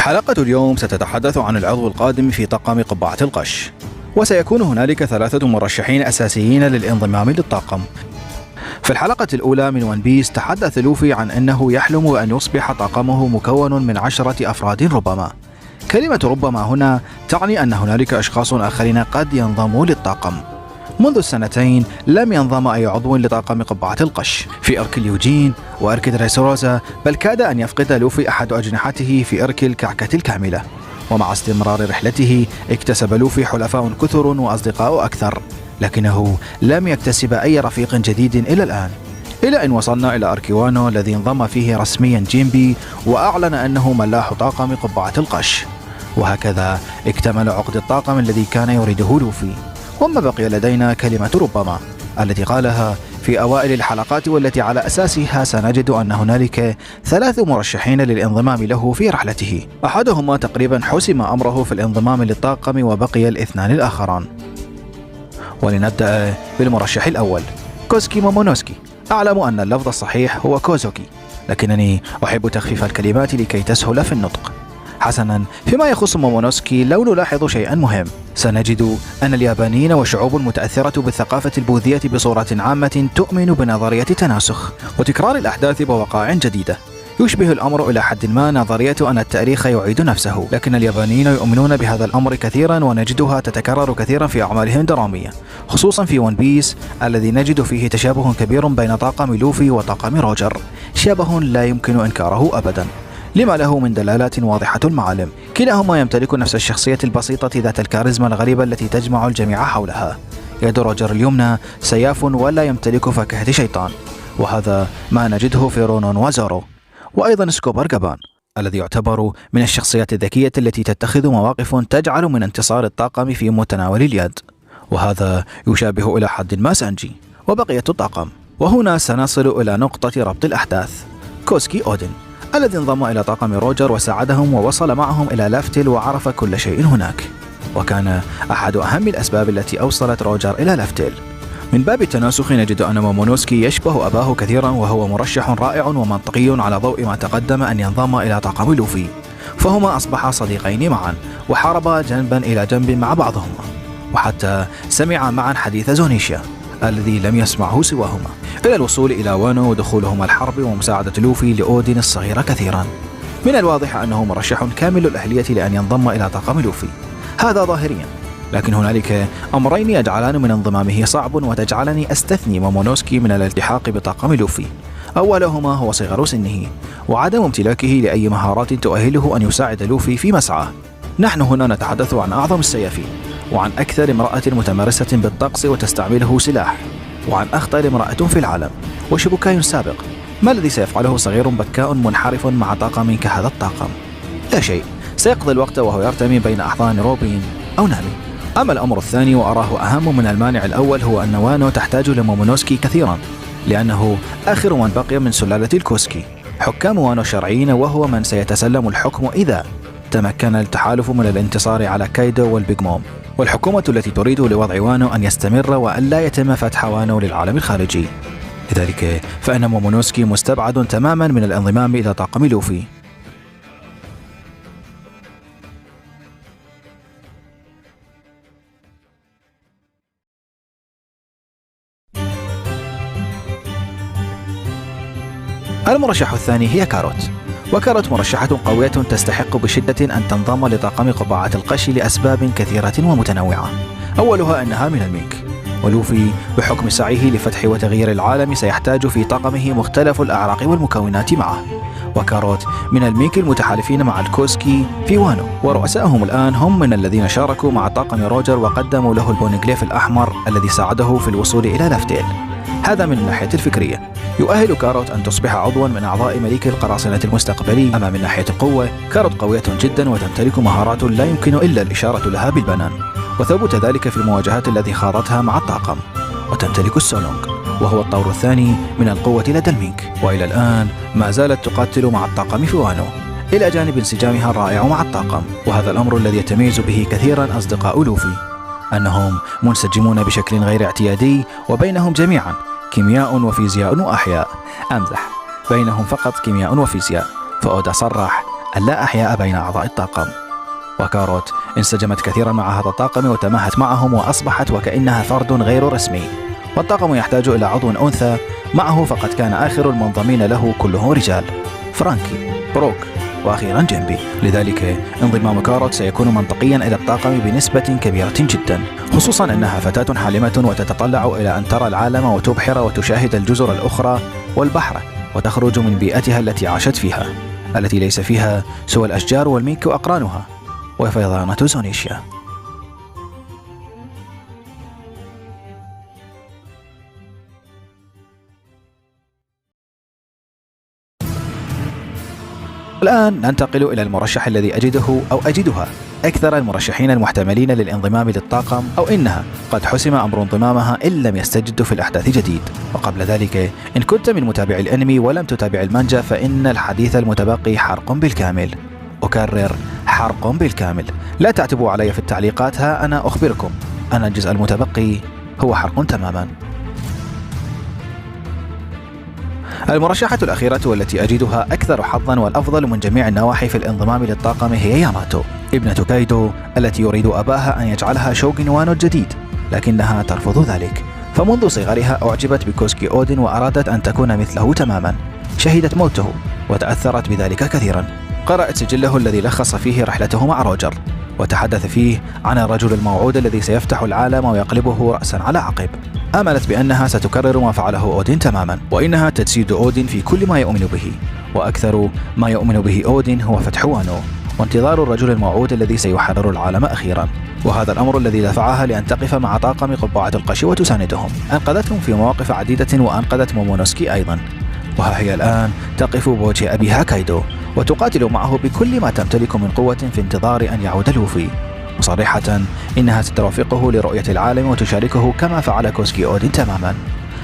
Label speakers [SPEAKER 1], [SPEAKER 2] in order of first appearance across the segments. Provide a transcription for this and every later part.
[SPEAKER 1] حلقة اليوم ستتحدث عن العضو القادم في طاقم قبعة القش، وسيكون هنالك 3 مرشحين أساسيين للانضمام للطاقم. في الحلقة الأولى من ون بيس تحدث لوفي عن أنه يحلم أن يصبح طاقمه مكون من 10 أفراد ربما. كلمة ربما هنا تعني أن هنالك أشخاص آخرين قد ينضموا للطاقم. منذ السنتين لم ينضم أي عضو لطاقم قبعة القش في أرك اليوجين وأرك دريسروزا، بل كاد أن يفقد لوفي أحد أجنحته في أرك الكعكة الكاملة. ومع استمرار رحلته اكتسب لوفي حلفاء كثر وأصدقاء أكثر، لكنه لم يكتسب أي رفيق جديد إلى الآن، إلى أن وصلنا إلى أرك وانو الذي انضم فيه رسميا جينبي وأعلن أنه ملاح طاقم قبعة القش. وهكذا اكتمل عقد الطاقم الذي كان يريده لوفي. وما بقي لدينا كلمة ربما التي قالها في أوائل الحلقات، والتي على أساسها سنجد أن هنالك 3 مرشحين للانضمام له في رحلته. أحدهما تقريبا حسم أمره في الانضمام للطاقم وبقي الاثنان الآخران. ولنبدأ بالمرشح الأول، كوزكي مومونوسكي. أعلم أن اللفظ الصحيح هو كوزوكي، لكنني أحب تخفيف الكلمات لكي تسهل في النطق. حسنا، فيما يخص مومونوسكي لو نلاحظ شيئا مهم سنجد أن اليابانيين وشعوب متأثرة بالثقافة البوذية بصورة عامة تؤمن بنظرية تناسخ وتكرار الأحداث بوقائع جديدة. يشبه الأمر إلى حد ما نظرية أن التاريخ يعيد نفسه، لكن اليابانيين يؤمنون بهذا الأمر كثيرا ونجدها تتكرر كثيرا في أعمالهم الدرامية، خصوصا في ون بيس الذي نجد فيه تشابه كبير بين طاقم لوفي وطاقم روجر، شبه لا يمكن إنكاره أبدا لما له من دلالات واضحة المعالم. كلاهما يمتلك نفس الشخصية البسيطة ذات الكاريزما الغريبة التي تجمع الجميع حولها. يد روجر اليمنى سياف ولا يمتلك فاكهة شيطان، وهذا ما نجده في رونون وزورو. وأيضا سكوبر جابان الذي يعتبر من الشخصيات الذكية التي تتخذ مواقف تجعل من انتصار الطاقم في متناول اليد، وهذا يشابه إلى حد ما سانجي وبقية الطاقم. وهنا سنصل إلى نقطة ربط الأحداث. كوسكي أودين الذي انضم إلى طاقم روجر وساعدهم ووصل معهم إلى لافتل وعرف كل شيء هناك، وكان أحد أهم الأسباب التي أوصلت روجر إلى لافتل. من باب التناسخ نجد أن مومونوسكي يشبه أباه كثيرا، وهو مرشح رائع ومنطقي على ضوء ما تقدم أن ينضم إلى طاقم لوفي. فهما أصبحا صديقين معا وحاربا جنبا إلى جنب مع بعضهما، وحتى سمعا معا حديث زونيشيا الذي لم يسمعه سواهما، إلى الوصول إلى وانو ودخولهما الحرب ومساعدة لوفي لأودين الصغير كثيرا. من الواضح أنه مرشح كامل الأهلية لأن ينضم إلى طاقم لوفي، هذا ظاهريا، لكن هنالك أمرين يجعلان من انضمامه صعب وتجعلني أستثني مومونوسكي من الالتحاق بطاقم لوفي. أولهما هو صغر سنه وعدم امتلاكه لأي مهارات تؤهله أن يساعد لوفي في مسعاه. نحن هنا نتحدث عن أعظم السيافين، وعن أكثر امرأة متمرسة بالطقس وتستعمله سلاح، وعن أخطر امرأة في العالم، وشبكاي سابق. ما الذي سيفعله صغير بكاء منحرف مع طاقم كهذا الطاقم؟ لا شيء، سيقضي الوقت وهو يرتمي بين أحضان روبين أو نامي. أما الأمر الثاني وأراه أهم من المانع الأول هو أن وانو تحتاج لمومونوسكي كثيرا، لأنه آخر من بقي من سلالة الكوسكي. حكام وانو شرعيين، وهو من سيتسلم الحكم إذا تمكن التحالف من الانتصار على كايدو والبيج موم، والحكومة التي تريد لوضع وانو أن يستمر وأن لا يتم فتح وانو للعالم الخارجي. لذلك فإن مومونوسكي مستبعد تماما من الانضمام إلى طاقم لوفي. المرشح الثاني هي كاروت، وكاروت مرشحة قوية تستحق بشدة أن تنضم لطاقم قبعة القش لأسباب كثيرة ومتنوعة. أولها أنها من الميك، ولوفي بحكم سعيه لفتح وتغيير العالم سيحتاج في طاقمه مختلف الأعراق والمكونات معه. وكاروت من الميك المتحالفين مع الكوسكي في وانو، ورؤسائهم الآن هم من الذين شاركوا مع طاقم روجر وقدموا له البونيغليف الأحمر الذي ساعده في الوصول إلى لافتيل. هذا من الناحية الفكرية يؤهل كاروت أن تصبح عضوا من أعضاء مليك القراصنة المستقبلي. أما من ناحية القوة، كاروت قوية جدا وتمتلك مهارات لا يمكن إلا الإشارة لها بالبنان، وثبت ذلك في المواجهات التي خاضتها مع الطاقم. وتمتلك السولونغ، وهو الطور الثاني من القوة لدى المينك، وإلى الآن ما زالت تقاتل مع الطاقم في وانو، إلى جانب انسجامها الرائع مع الطاقم. وهذا الأمر الذي يتميز به كثيرا أصدقاء لوفي، أنهم منسجمون بشكل غير اعتيادي، وبينهم جميعا كيمياء وفيزياء وأحياء. أمزح، بينهم فقط كيمياء وفيزياء، فأودا صرح اللا أحياء بين أعضاء الطاقم. وكاروت انسجمت كثيرا مع هذا الطاقم وتماهت معهم وأصبحت وكأنها فرد غير رسمي، والطاقم يحتاج إلى عضو أنثى معه، فقد كان آخر المنضمين له كلهم رجال: فرانكي، بروك، وأخيرا جيمبي. لذلك انضمام كاروت سيكون منطقيا إلى الطاقم بنسبة كبيرة جدا، خصوصا أنها فتاة حالمة وتتطلع إلى أن ترى العالم وتبحر وتشاهد الجزر الأخرى والبحر وتخرج من بيئتها التي عاشت فيها، التي ليس فيها سوى الأشجار والميك وأقرانها وفيضانات زونيشيا. الآن ننتقل إلى المرشح الذي أجده أو أجدها أكثر المرشحين المحتملين للانضمام للطاقم، أو إنها قد حسم أمر انضمامها إن لم يستجد في الأحداث جديد. وقبل ذلك، إن كنت من متابعي الأنمي ولم تتابع المانجا، فإن الحديث المتبقي حرق بالكامل. أكرر: حرق بالكامل. لا تعتبوا علي في التعليقات، ها أنا أخبركم أن الجزء المتبقي هو حرق تماما. المرشحة الأخيرة والتي أجدها أكثر حظا والأفضل من جميع النواحي في الانضمام للطاقم هي ياماتو، ابنة كايدو التي يريد أباها أن يجعلها شوغن وانو الجديد، لكنها ترفض ذلك. فمنذ صغرها أعجبت بكوسكي أودين وأرادت أن تكون مثله تماما. شهدت موته وتأثرت بذلك كثيرا. قرأت سجله الذي لخص فيه رحلته مع روجر، وتحدث فيه عن الرجل الموعود الذي سيفتح العالم ويقلبه رأسا على عقب. آملت بأنها ستكرر ما فعله أودين تماما، وإنها تجسيد أودين في كل ما يؤمن به، وأكثر ما يؤمن به أودين هو فتح وانو وانتظار الرجل الموعود الذي سيحرر العالم أخيرا. وهذا الأمر الذي دفعها لأن تقف مع طاقم قبعة القش وتساندهم. أنقذتهم في مواقف عديدة وأنقذت مومونوسكي أيضا، وها هي الآن تقف بوجه أبيها كايدو وتقاتل معه بكل ما تمتلك من قوة في انتظار أن يعود لوفي، مصرحة إنها سترافقه لرؤية العالم وتشاركه كما فعل كوسكي أودين تماما.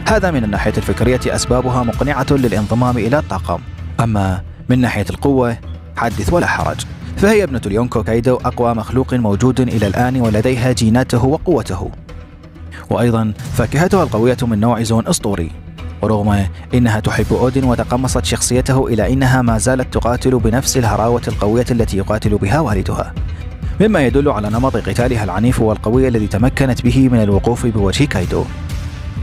[SPEAKER 1] هذا من الناحية الفكرية أسبابها مقنعة للانضمام إلى الطاقم. أما من ناحية القوة حدث ولا حرج، فهي ابنة اليونكو كايدو أقوى مخلوق موجود إلى الآن، ولديها جيناته وقوته، وأيضا فاكهتها القوية من نوع زون أسطوري. ورغم إنها تحب أودين وتقمصت شخصيته، إلى إنها ما زالت تقاتل بنفس الهراوة القوية التي يقاتل بها والدها، مما يدل على نمط قتالها العنيف والقوي الذي تمكنت به من الوقوف بوجه كايدو.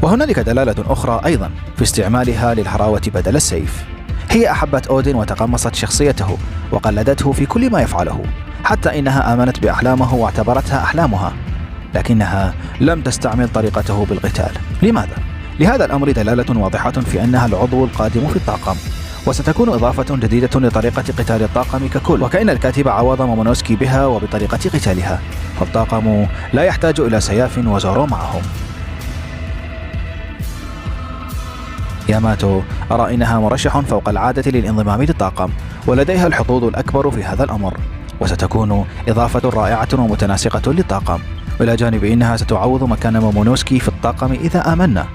[SPEAKER 1] وهنالك دلالة أخرى أيضا في استعمالها للهراوة بدل السيف. هي أحبت أودين وتقمصت شخصيته وقلدته في كل ما يفعله، حتى إنها آمنت بأحلامه واعتبرتها أحلامها، لكنها لم تستعمل طريقته بالقتال. لماذا؟ لهذا الأمر دلالة واضحة في أنها العضو القادم في الطاقم، وستكون إضافة جديدة لطريقة قتال الطاقم ككل، وكأن الكاتب عوض مومونوسكي بها وبطريقة قتالها. فالطاقم لا يحتاج إلى سياف وزورو معهم. ياماتو أرى إنها مرشح فوق العادة للانضمام للطاقم، ولديها الحظوظ الأكبر في هذا الأمر، وستكون إضافة رائعة ومتناسقة للطاقم، إلى جانب إنها ستعوض مكان مومونوسكي في الطاقم إذا آمنا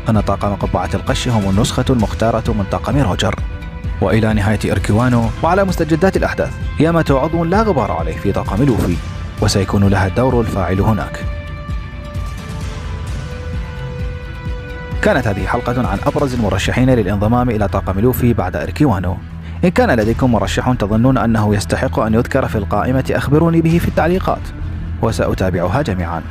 [SPEAKER 1] أن طاقم قبعة القش هم النسخة المختارة من طاقم روجر. وإلى نهاية إركوانو وعلى مستجدات الأحداث، ياماتو عضو لا غبار عليه في طاقم لوفي، وسيكون لها الدور الفاعل هناك. كانت هذه حلقة عن أبرز المرشحين للانضمام إلى طاقم لوفي بعد إركوانو. إن كان لديكم مرشح تظنون أنه يستحق أن يذكر في القائمة، أخبروني به في التعليقات وسأتابعها جميعا.